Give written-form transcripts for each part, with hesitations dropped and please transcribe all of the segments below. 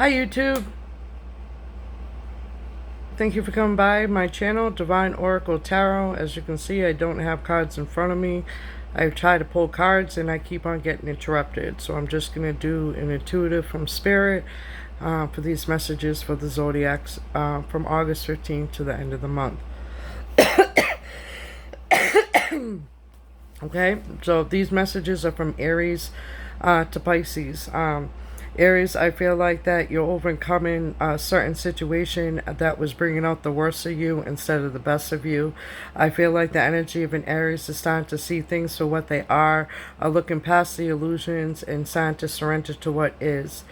Hi YouTube. Thank you for coming by my channel, Divine Oracle Tarot. As you can see, I don't have cards in front of me. I try to pull cards and I keep on getting interrupted. So I'm just going to do an intuitive from Spirit for these messages for the Zodiacs from August 15th to the end of the month. Okay, so these messages are from Aries to Pisces. Aries, I feel like that you're overcoming a certain situation that was bringing out the worst of you instead of the best of you. I feel like the energy of an Aries is starting to see things for what they are looking past the illusions and starting to surrender to what is.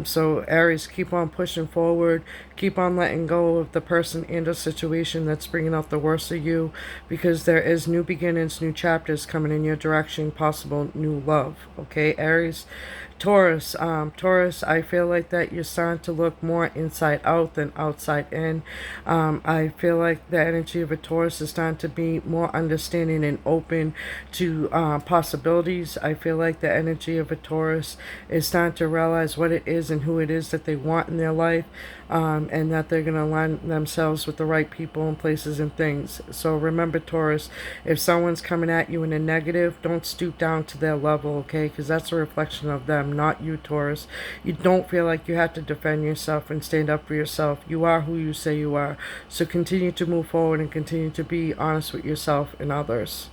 So Aries, keep on pushing forward. Keep on letting go of the person and the situation that's bringing out the worst of you, because there is new beginnings, new chapters coming in your direction, possible new love. Okay, Aries. Taurus, Taurus, I feel like that you're starting to look more inside out than outside in. I feel like the energy of a Taurus is starting to be more understanding and open to possibilities. I feel like the energy of a Taurus is starting to realize what it is and who it is that they want in their life, and that they're going to align themselves with the right people and places and things. So remember, Taurus, if someone's coming at you in a negative, don't stoop down to their level, okay? Because that's a reflection of them, not you, Taurus. You don't feel like you have to defend yourself and stand up for yourself. You are who you say you are. So continue to move forward and continue to be honest with yourself and others.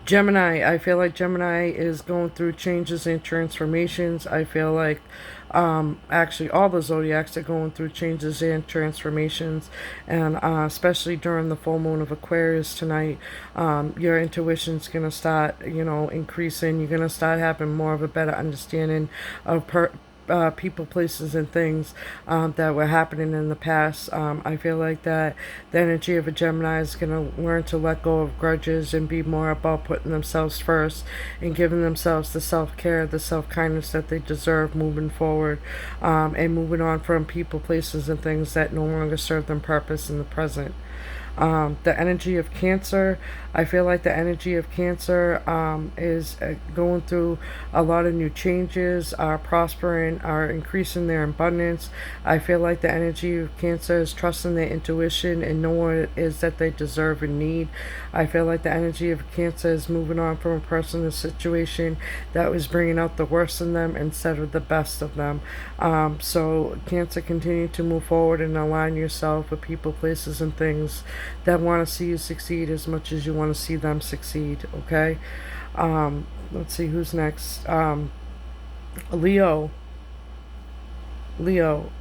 Gemini, I feel like Gemini is going through changes and transformations. I feel like actually all the zodiacs are going through changes and transformations, and especially during the full moon of Aquarius tonight, your intuition's going to start, increasing. You're going to start having more of a better understanding of people, places, and things that were happening in the past. I feel like that the energy of a Gemini is going to learn to let go of grudges and be more about putting themselves first and giving themselves the self-care, the self-kindness that they deserve moving forward, and moving on from people, places, and things that no longer serve them purpose in the present. The energy of Cancer, I feel like the energy of Cancer is going through a lot of new changes, are prospering, are increasing their abundance. I feel like the energy of Cancer is trusting their intuition and knowing what it is that they deserve and need. I feel like the energy of Cancer is moving on from a person or situation that was bringing out the worst in them instead of the best of them. So Cancer, continue to move forward and align yourself with people, places, and things that want to see you succeed as much as you want to see them succeed, okay? Let's see who's next. Leo. Leo.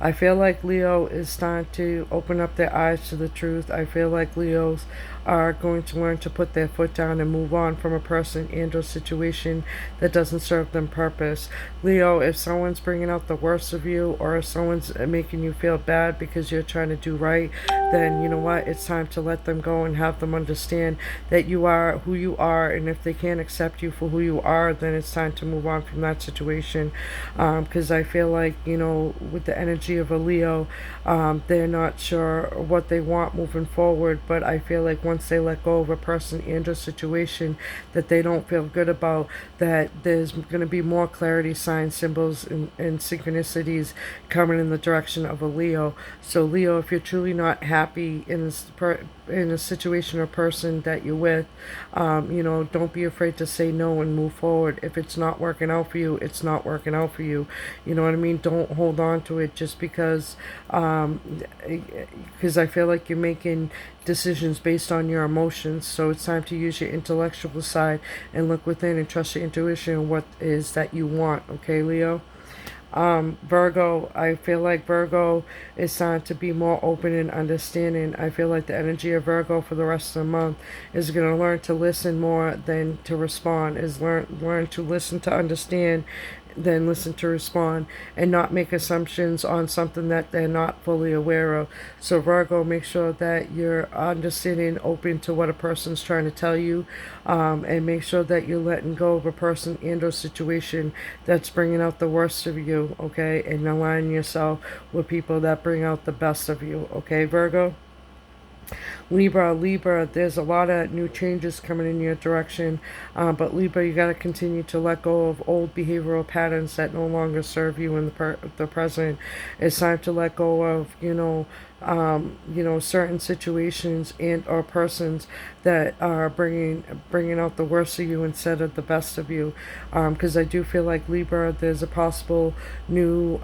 I feel like Leo is starting to open up their eyes to the truth. I feel like Leos are going to learn to put their foot down and move on from a person and or situation that doesn't serve them purpose. Leo, if someone's bringing out the worst of you, or if someone's making you feel bad because you're trying to do right, then you know what, it's time to let them go and have them understand that you are who you are, and if they can't accept you for who you are, then it's time to move on from that situation. Because I feel like, with the energy of a Leo, they're not sure what they want moving forward, but I feel like once they let go of a person and a situation that they don't feel good about, that there's going to be more clarity, signs, symbols, and synchronicities coming in the direction of a Leo. So Leo, if you're truly not happy in a situation or person that you're with, don't be afraid to say no and move forward. If it's not working out for you, it's not working out for you. You know what I mean? Don't hold on to it just because I feel like you're making decisions based on your emotions. So it's time to use your intellectual side and look within and trust your intuition and what is that you want. Okay, Leo? Virgo, I feel like Virgo is starting to be more open and understanding. I feel like the energy of Virgo for the rest of the month is going to learn to listen more than to respond, is learn to listen to understand, then listen to respond, and not make assumptions on something that they're not fully aware of. So Virgo, make sure that you're understanding, open to what a person's trying to tell you, and make sure that you're letting go of a person and or situation that's bringing out the worst of you, okay, and align yourself with people that bring out the best of you, okay, Virgo? Libra, there's a lot of new changes coming in your direction, but Libra, you got to continue to let go of old behavioral patterns that no longer serve you in the present. It's time to let go of, certain situations and or persons that are bringing out the worst of you instead of the best of you. Because I do feel like Libra, there's a possible new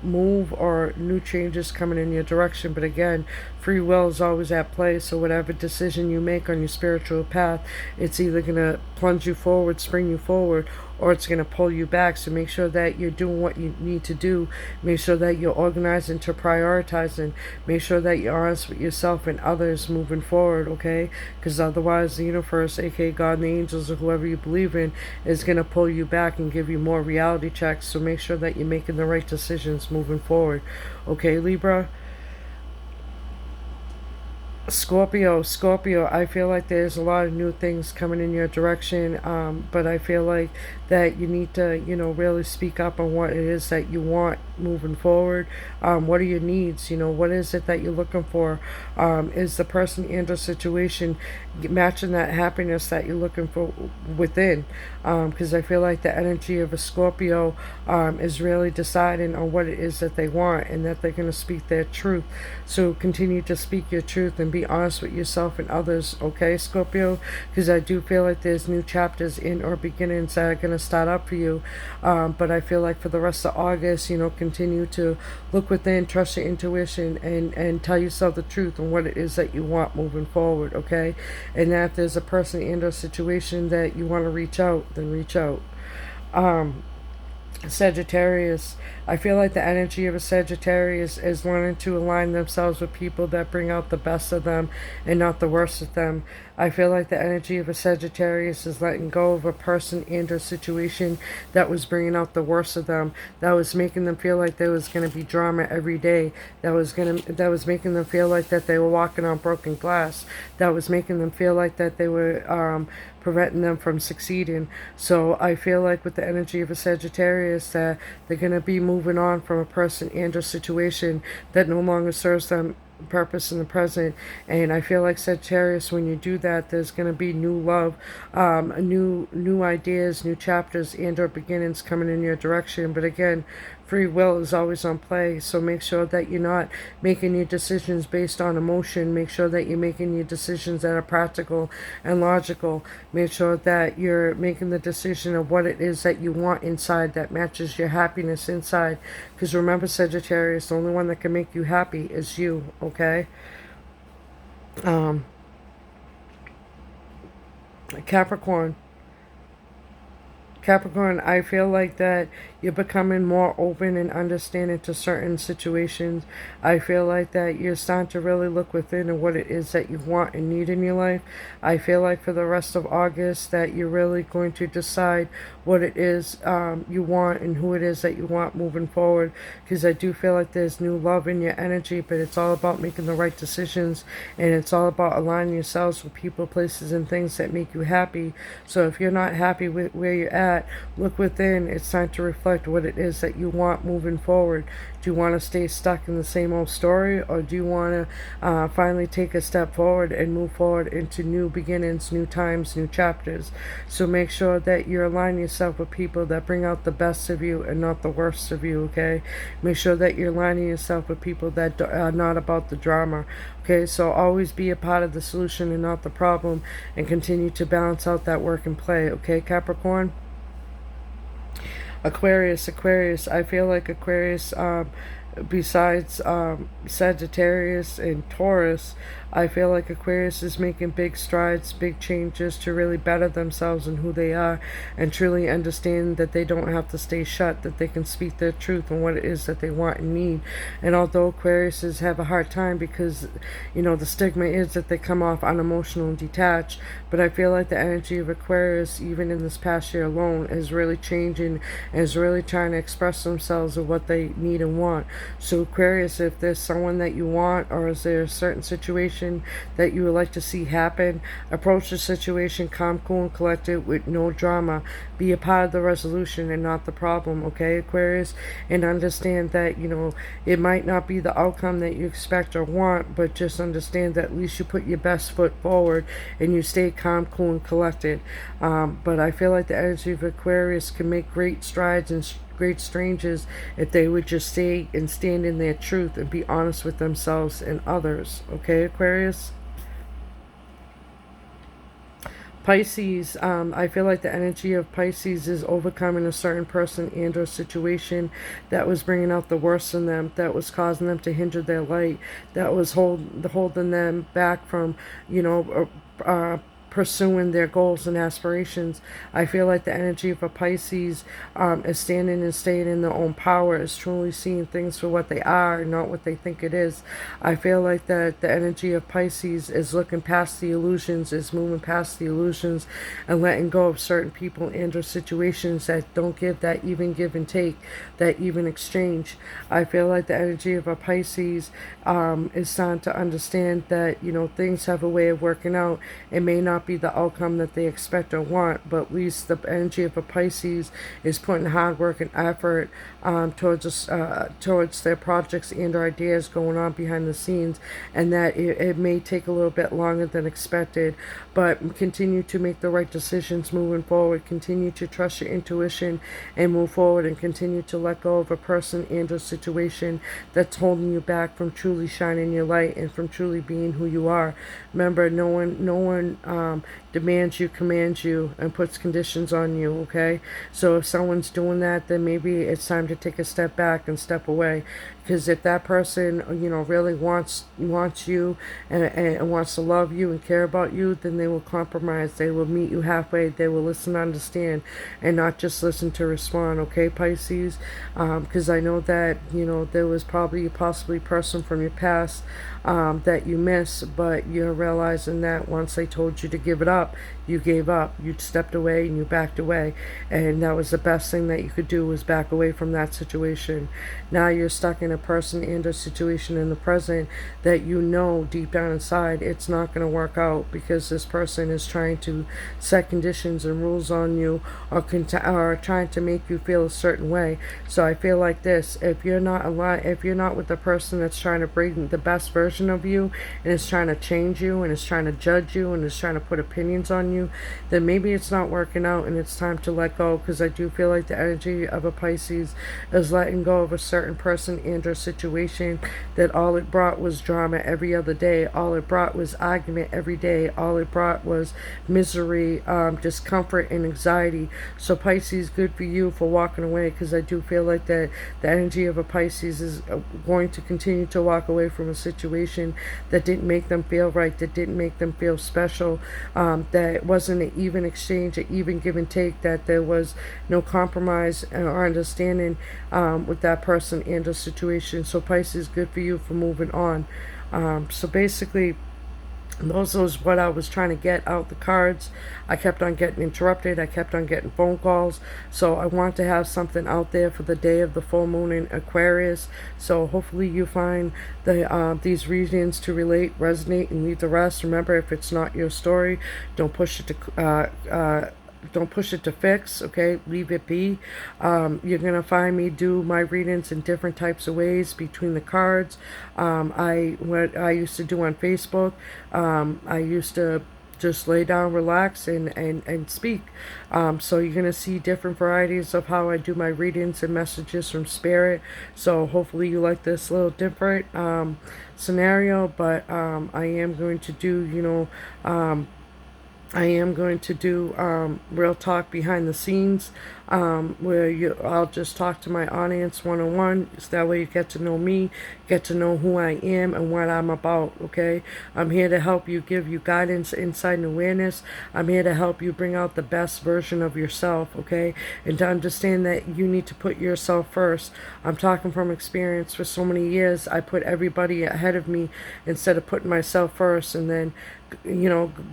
move or new changes coming in your direction. But again, free will is always at play. So whatever decision you make on your spiritual path, it's either gonna plunge you forward, spring you forward, or it's going to pull you back. So make sure that you're doing what you need to do. Make sure that you're organizing to prioritizing. Make sure that you're honest with yourself and others moving forward, okay? Because otherwise the universe, aka God and the angels or whoever you believe in, is going to pull you back and give you more reality checks. So make sure that you're making the right decisions moving forward, okay, Libra? Scorpio, I feel like there's a lot of new things coming in your direction, but I feel like that you need to, really speak up on what it is that you want moving forward. What are your needs? What is it that you're looking for? Is the person and the situation matching that happiness that you're looking for within? Because I feel like the energy of a Scorpio is really deciding on what it is that they want and that they're going to speak their truth. So continue to speak your truth and be honest with yourself and others, okay, Scorpio? Because I do feel like there's new chapters in or beginnings that are going to start up for you. But I feel like for the rest of August, continue to look within, trust your intuition, and tell yourself the truth and what it is that you want moving forward, okay? And that if there's a person and or situation that you want to reach out, then reach out. Sagittarius, I feel like the energy of a Sagittarius is learning to align themselves with people that bring out the best of them and not the worst of them. I feel like the energy of a Sagittarius is letting go of a person and a situation that was bringing out the worst of them, that was making them feel like there was going to be drama every day, that was making them feel like that they were walking on broken glass, that was making them feel like that they were preventing them from succeeding. So I feel like with the energy of a Sagittarius that they're going to be moving on from a person and a situation that no longer serves them purpose in the present. And I feel like Sagittarius, when you do that, there's going to be new love, new ideas, new chapters and or beginnings coming in your direction. But again, free will is always on play, so make sure that you're not making your decisions based on emotion. Make sure that you're making your decisions that are practical and logical. Make sure that you're making the decision of what it is that you want inside that matches your happiness inside. Because remember, Sagittarius, the only one that can make you happy is you, okay? Capricorn, I feel like that you're becoming more open and understanding to certain situations. I feel like that you're starting to really look within and what it is that you want and need in your life. I feel like for the rest of August that you're really going to decide what it is you want and who it is that you want moving forward. Because I do feel like there's new love in your energy, but it's all about making the right decisions, and it's all about aligning yourselves with people, places, and things that make you happy. So if you're not happy with where you're at, look within. It's time to reflect what it is that you want moving forward. Do you want to stay stuck in the same old story, or do you want to finally take a step forward and move forward into new beginnings, new times, new chapters? So make sure that you're aligning yourself with people that bring out the best of you and not the worst of you, okay? Make sure that you're aligning yourself with people that are not about the drama, okay? So always be a part of the solution and not the problem, and continue to balance out that work and play, okay, Capricorn? Aquarius, I feel like Aquarius, besides Sagittarius and Taurus, I feel like Aquarius is making big strides, big changes to really better themselves and who they are, and truly understand that they don't have to stay shut, that they can speak their truth and what it is that they want and need. And although Aquariuses have a hard time because, the stigma is that they come off unemotional and detached, but I feel like the energy of Aquarius, even in this past year alone, is really changing and is really trying to express themselves of what they need and want. So Aquarius, if there's someone that you want, or is there a certain situation that you would like to see happen, approach the situation calm, cool, and collected with no drama. Be a part of the resolution and not the problem, okay, Aquarius? And understand that, it might not be the outcome that you expect or want, but just understand that at least you put your best foot forward and you stay calm, cool, and collected. But I feel like the energy of Aquarius can make great strides and great strangers if they would just stay and stand in their truth and be honest with themselves and others. Okay, Aquarius? Pisces, I feel like the energy of Pisces is overcoming a certain person and or situation that was bringing out the worst in them, that was causing them to hinder their light, that was holding them back from, pursuing their goals and aspirations. I feel like the energy of a Pisces is standing and staying in their own power, is truly seeing things for what they are and not what they think it is. I feel like that the energy of Pisces is looking past the illusions, is moving past the illusions and letting go of certain people and or situations that don't give that even give and take, that even exchange. I feel like the energy of a Pisces is starting to understand that, things have a way of working out. It may not be the outcome that they expect or want, but at least the energy of a Pisces is putting hard work and effort towards their projects and or ideas going on behind the scenes, and that it may take a little bit longer than expected, but continue to make the right decisions moving forward. Continue to trust your intuition and move forward, and continue to let go of a person and a situation that's holding you back from truly shining your light and from truly being who you are. Remember, no one demands you, commands you, and puts conditions on you, okay? So if someone's doing that, then maybe it's time to take a step back and step away. Because if that person, really wants you and wants to love you and care about you, then they will compromise. They will meet you halfway. They will listen, understand, and not just listen to respond. Okay, Pisces? Because I know that, there was probably possibly a person from your past that you miss, but you're realizing that once they told you to give it up, you gave up. You stepped away and you backed away. And that was the best thing that you could do, was back away from that situation. Now you're stuck in a person and a situation in the present that deep down inside it's not going to work out, because this person is trying to set conditions and rules on you, or trying to make you feel a certain way. So I feel like this: if you're not with the person that's trying to bring the best version of you and is trying to change you and is trying to judge you and is trying to put opinions on you, then maybe it's not working out and it's time to let go. Because I do feel like the energy of a Pisces is letting go of a certain person and or situation that all it brought was drama every other day. All it brought was argument every day. All it brought was misery, discomfort, and anxiety. So Pisces, good for you for walking away, because I do feel like that the energy of a Pisces is going to continue to walk away from a situation that didn't make them feel right, that didn't make them feel special, that wasn't an even exchange, an even give and take, that there was no compromise or understanding with that person and a situation. So Pisces, good for you for moving on. So basically, those was what I was trying to get out the cards. I kept on getting interrupted. I kept on getting phone calls. So I want to have something out there for the day of the full moon in Aquarius. So hopefully you find these readings to relate, resonate, and leave the rest. Remember, if it's not your story, don't push it to fix, okay? Leave it be. You're gonna find me do my readings in different types of ways between the cards. What I used to do on Facebook, I used to just lay down, relax, and speak. So you're gonna see different varieties of how I do my readings and messages from spirit. So hopefully you like this little different scenario, but I am going to do, real talk behind the scenes, where I'll just talk to my audience one-on-one. So that way you get to know me, get to know who I am and what I'm about, okay? I'm here to help you, give you guidance, insight, and awareness. I'm here to help you bring out the best version of yourself, okay? And to understand that you need to put yourself first. I'm talking from experience. For so many years, I put everybody ahead of me instead of putting myself first, and then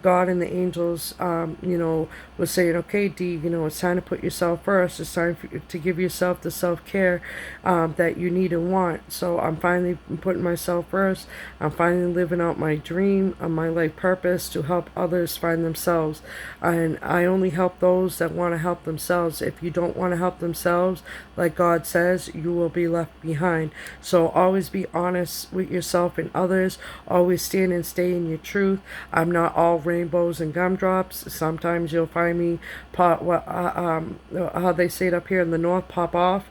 God and the angels, was saying, okay, D, it's time to put yourself first. It's time for you to give yourself the self-care that you need and want. So I'm finally putting myself first. I'm finally living out my dream, my life purpose to help others find themselves. And I only help those that want to help themselves. If you don't want to help themselves, like God says, you will be left behind. So always be honest with yourself and others. Always stand and stay in your truth. I'm not all rainbows and gumdrops. Sometimes you'll find me how they say it up here in the north, pop off.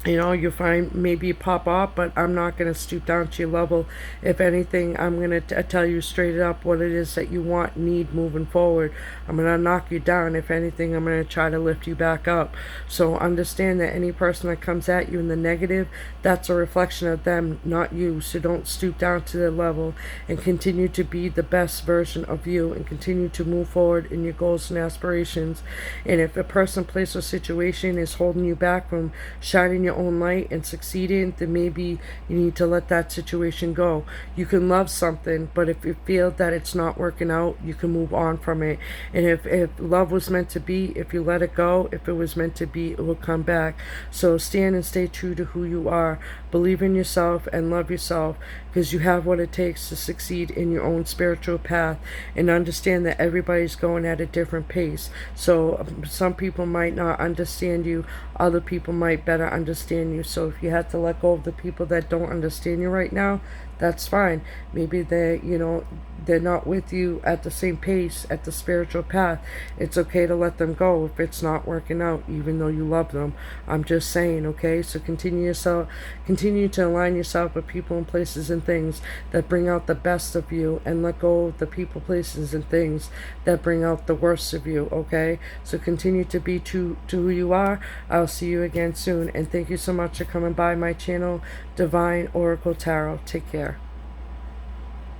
You'll find maybe pop off, but I'm not going to stoop down to your level. If anything, I'm going to tell you straight up what it is that you want, need moving forward. I'm going to knock you down. If anything, I'm going to try to lift you back up. So understand that any person that comes at you in the negative, that's a reflection of them, not you. So don't stoop down to their level, and continue to be the best version of you, and continue to move forward in your goals and aspirations. And if a person, place, or situation is holding you back from shining your own light and succeeding, then maybe you need to let that situation go. You can love something, but if you feel that it's not working out, you can move on from it. And if love was meant to be, if you let it go, if it was meant to be, it will come back. So stand and stay true to who you are. Believe in yourself and love yourself, because you have what it takes to succeed in your own spiritual path. And understand that everybody's going at a different pace. So some people might not understand you, other people might better understand you. So if you have to let go of the people that don't understand you right now, that's fine. Maybe they're not with you at the same pace at the spiritual path. It's okay to let them go if it's not working out, even though you love them. I'm just saying, okay? So continue to align yourself with people and places and things that bring out the best of you, and let go of the people, places, and things that bring out the worst of you, okay? So continue to be true to who you are. I'll see you again soon, and thank you so much for coming by my channel, Divine Oracle Tarot. Take care.